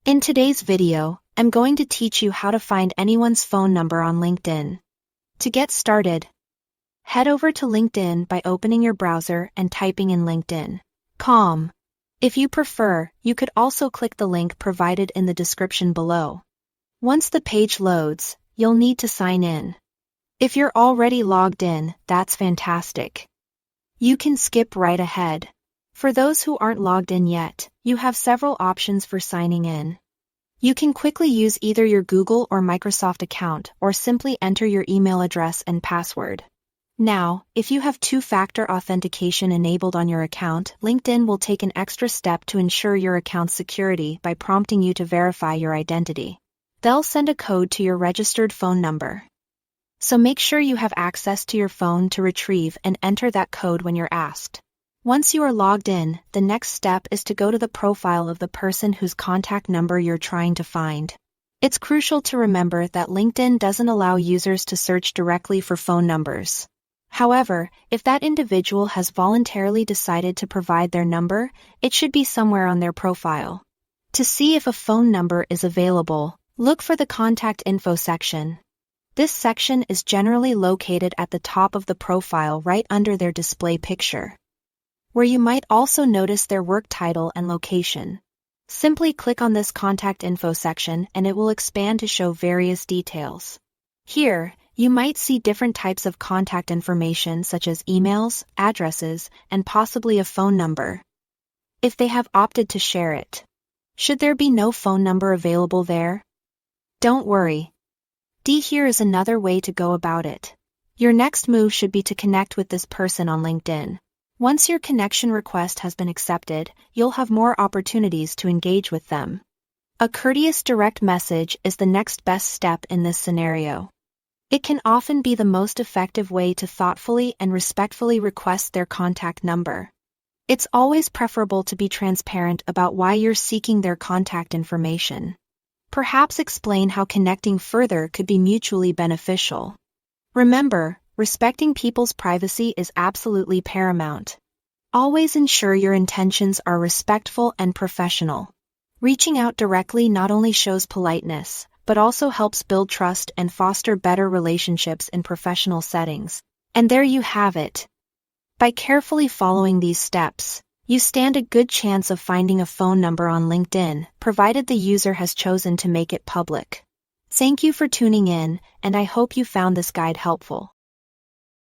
In today's video, I'm going to teach you how to find anyone's phone number on LinkedIn. To get started, head over to LinkedIn by opening your browser and typing in linkedin.com. If you prefer, you could also click the link provided in the description below. Once the page loads, you'll need to sign in. If you're already logged in, that's fantastic. You can skip right ahead. For those who aren't logged in yet, you have several options for signing in. You can quickly use either your Google or Microsoft account or simply enter your email address and password. Now, if you have two-factor authentication enabled on your account, LinkedIn will take an extra step to ensure your account's security by prompting you to verify your identity. They'll send a code to your registered phone number. So make sure you have access to your phone to retrieve and enter that code when you're asked. Once you are logged in, the next step is to go to the profile of the person whose contact number you're trying to find. It's crucial to remember that LinkedIn doesn't allow users to search directly for phone numbers. However, if that individual has voluntarily decided to provide their number, it should be somewhere on their profile. To see if a phone number is available, look for the Contact Info section. This section is generally located at the top of the profile right under their display picture, where you might also notice their work title and location. Simply click on this Contact Info section and it will expand to show various details. Here, you might see different types of contact information such as emails, addresses, and possibly a phone number, if they have opted to share it. Should there be no phone number available there? Don't worry. Here is another way to go about it. Your next move should be to connect with this person on LinkedIn. Once your connection request has been accepted, you'll have more opportunities to engage with them. A courteous direct message is the next best step in this scenario. It can often be the most effective way to thoughtfully and respectfully request their contact number. It's always preferable to be transparent about why you're seeking their contact information. Perhaps explain how connecting further could be mutually beneficial. Remember, respecting people's privacy is absolutely paramount. Always ensure your intentions are respectful and professional. Reaching out directly not only shows politeness, but also helps build trust and foster better relationships in professional settings. And there you have it. By carefully following these steps, you stand a good chance of finding a phone number on LinkedIn, provided the user has chosen to make it public. Thank you for tuning in, and I hope you found this guide helpful.